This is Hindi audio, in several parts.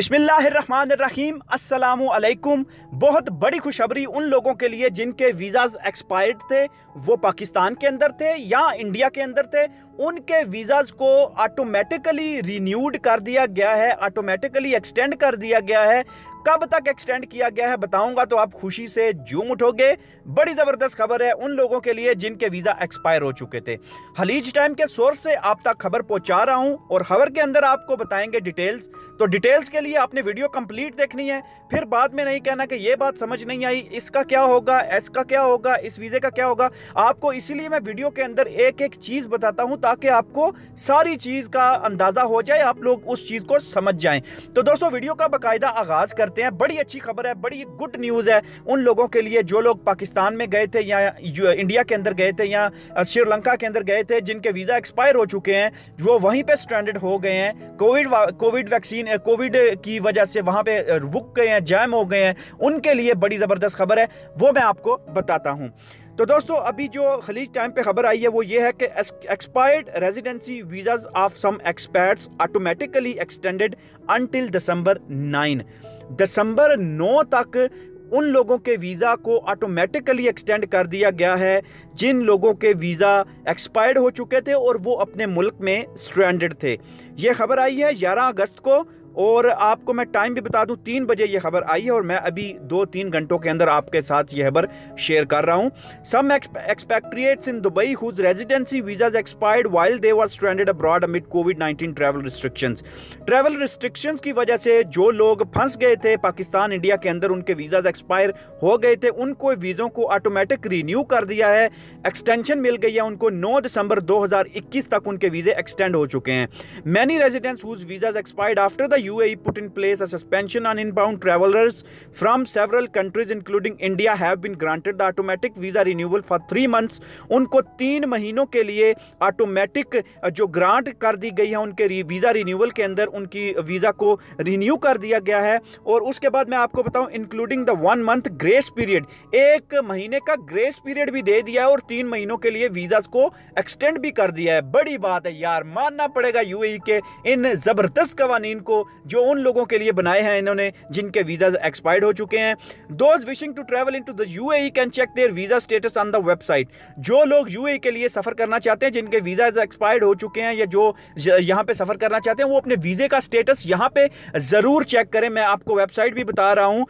बिस्मिल्लाहिर्रहमानिर्रहीम अस्सलामु अलैकुम। बहुत बड़ी खुशखबरी उन लोगों के लिए जिनके वीज़ाज़ एक्सपायर्ड थे, वो पाकिस्तान के अंदर थे या इंडिया के अंदर थे। उनके वीज़ाज़ को ऑटोमेटिकली रिन्यूड कर दिया गया है, ऑटोमेटिकली एक्सटेंड कर दिया गया है। कब तक एक्सटेंड किया गया है बताऊंगा तो आप खुशी से झूम उठोगे। बड़ी ज़बरदस्त खबर है उन लोगों के लिए जिनके वीज़ा एक्सपायर हो चुके थे। खलीज टाइम के सोर्स से आप तक खबर पहुंचा रहा हूं और खबर के अंदर आपको बताएंगे डिटेल्स। तो डिटेल्स के लिए आपने वीडियो कंप्लीट देखनी है, फिर बाद में नहीं कहना कि ये बात समझ नहीं आई, इसका क्या होगा, इसका क्या होगा, इस वीज़े का क्या होगा। आपको इसीलिए मैं वीडियो के अंदर एक एक चीज़ बताता हूं ताकि आपको सारी चीज़ का अंदाज़ा हो जाए, आप लोग उस चीज़ को समझ जाएं। तो दोस्तों वीडियो का बाकायदा आगाज़ करते हैं। बड़ी अच्छी खबर है, बड़ी गुड न्यूज़ है उन लोगों के लिए जो लोग पाकिस्तान में गए थे या इंडिया के अंदर गए थे या श्रीलंका के अंदर गए थे, जिनके वीज़ा एक्सपायर हो चुके हैं, जो वहीं पे स्ट्रैंडेड हो गए हैं, कोविड की वजह से वहां पे रुक गए हैं, जैम हो गए हैं। उनके लिए बड़ी ज़बरदस्त खबर है, वो मैं आपको बताता हूं। तो दोस्तों अभी जो खलीज टाइम पे खबर आई है वो ये है कि expired residency visas of some experts automatically extended until December 9 तक उन लोगों के वीज़ा को ऑटोमेटिकली एक्सटेंड कर दिया गया है जिन लोगों के वीज़ा एक्सपायर्ड हो चुके थे और वो अपने मुल्क में स्ट्रैंडेड थे। ये खबर आई है 11 अगस्त को और आपको मैं टाइम भी बता दूं, 3 बजे ये खबर आई है और मैं अभी 2-3 घंटों के अंदर आपके साथ ये खबर शेयर कर रहा हूं। Some expatriates in Dubai whose residency visas expired while they were stranded abroad amid कोविड-19 ट्रैवल रिस्ट्रिक्शंस की वजह से जो लोग फंस गए थे पाकिस्तान इंडिया के अंदर, उनके वीज़ाज एक्सपायर हो गए थे, उनको वीज़ों को ऑटोमेटिक रिन्यू कर दिया है, एक्सटेंशन मिल गई है उनको। 9 दिसंबर 2021 तक उनके वीज़े एक्सटेंड हो चुके हैं। Many residents whose visas expired after the UAE put in place a suspension on inbound travelers from several countries including India have been granted the automatic visa renewal for 3 months। उनको 3 महीनों के लिए ऑटोमेटिक जो ग्रांट कर दी गई है, उनके वीज़ा रिन्यूअल के अंदर उनकी वीज़ा को रिन्यू कर दिया गया है। और उसके बाद मैं आपको बताऊं including the 1 month grace period, 1 महीने का ग्रेस पीरियड भी दे दिया है और 3 महीनों के लिए वीज़ाज को एक्सटेंड भी कर दिया है। बड़ी बात है यार, मानना पड़ेगा UAE के इन ज़बरदस्त कवानीन को जो उन लोगों के लिए बनाए हैं इन्होंने जिनके वीज़ाज एक्सपायर्ड हो चुके हैं। Those wishing to travel into the UAE can check their visa status on the website. जो लोग UAE के लिए सफ़र करना चाहते हैं, जिनके वीज़ाज एक्सपायर्ड हो चुके हैं या जो यहाँ पे सफ़र करना चाहते हैं, वो अपने वीज़े का स्टेटस यहाँ पे ज़रूर चेक करें। मैं आपको वेबसाइट भी बता रहा हूँ,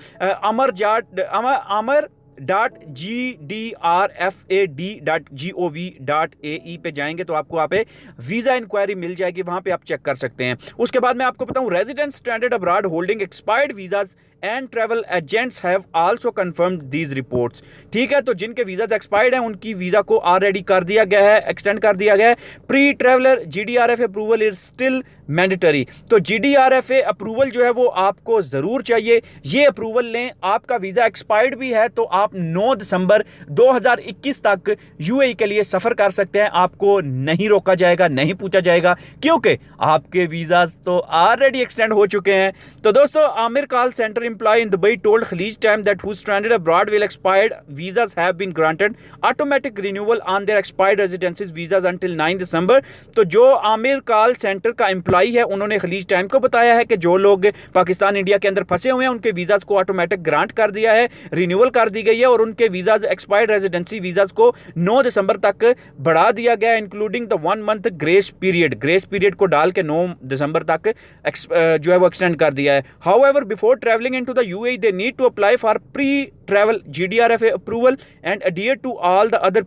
amar.gdrfad.gov.ae पे जाएंगे तो आपको यहाँ पे वीज़ा इंक्वायरी मिल जाएगी, वहाँ पे आप चेक कर सकते हैं। उसके बाद मैं आपको बताऊँ residents stranded abroad holding expired visas and travel agents have also confirmed these reports. ठीक है, तो जिनके वीज़ाज एक्सपायर्ड हैं उनकी वीज़ा को ऑलरेडी कर दिया गया है, एक्सटेंड कर दिया गया है। Pre traveller GDRFA approval is still mandatory. तो GDRFA अप्रूवल जो है वो आपको ज़रूर चाहिए, ये अप्रूवल लें। आपका वीज़ा एक्सपायर्ड भी है तो आप 9 दिसंबर 2021 तक UAE के लिए सफ़र कर सकते हैं, आपको नहीं रोका जाएगा, नहीं पूछा जाएगा, क्योंकि आपके वीज़ाज तो ऑलरेडी एक्सटेंड हो चुके हैं। तो दोस्तों Aamir call centre employee in Dubai told Khaleej Time that who stranded abroad will expired visas have been granted automatic renewal on their expired residences visas until 9 December। तो जो आमिर कॉल सेंटर का एम्प्लॉई है उन्होंने खलीज टाइम को बताया है कि जो लोग पाकिस्तान इंडिया के अंदर फंसे हुए हैं उनके वीज़ाज को ऑटोमेटिक ग्रांट कर दिया है, रिन्यूअल कर दी गई है और उनके वीज़ाज एक्सपायर्ड रेजिडेंसी वीज़ाज को 9 दिसंबर तक बढ़ा दिया गया, including the 1 month grace period को डाल के 9 दिसंबर तक जो है वो एक्सटेंड कर दिया है। However before travelling into the UAE they need to apply for pre-travel GDRFA approval and adhere to all the other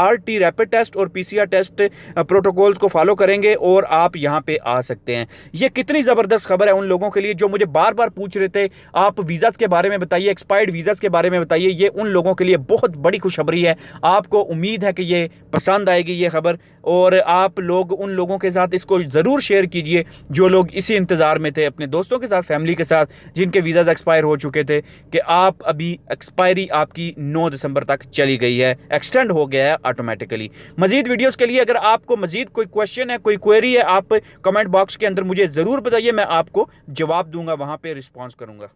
RT rapid test और PCR टेस्ट प्रोटोकॉल्स को फॉलो करेंगे और आप यहाँ पे आ सकते हैं। ये कितनी ज़बरदस्त खबर है उन लोगों के लिए जो मुझे बार बार पूछ रहे थे, आप वीज़ाज़ के बारे में बताइए, एक्सपायर्ड वीज़ाज़ के बारे में बताइए। ये उन लोगों के लिए बहुत बड़ी खुशखबरी है। आपको उम्मीद है कि ये पसंद आएगी ये खबर और आप लोग उन लोगों के साथ इसको ज़रूर शेयर कीजिए जो लोग इसी इंतज़ार में थे, अपने दोस्तों के साथ, फैमिली के साथ, जिनके वीज़ाज़ एक्सपायर हो चुके थे कि आप अभी एक्सपायरी आपकी 9 दिसंबर तक चली गई है, एक्सटेंड हो गया है ऑटोमेटिकली। मजीद वीडियोस के लिए अगर आपको मजीद कोई क्वेश्चन है, कोई क्वेरी है, आप कमेंट बॉक्स के अंदर मुझे ज़रूर बताइए, मैं आपको जवाब दूंगा, वहाँ पे रिस्पॉन्स करूँगा।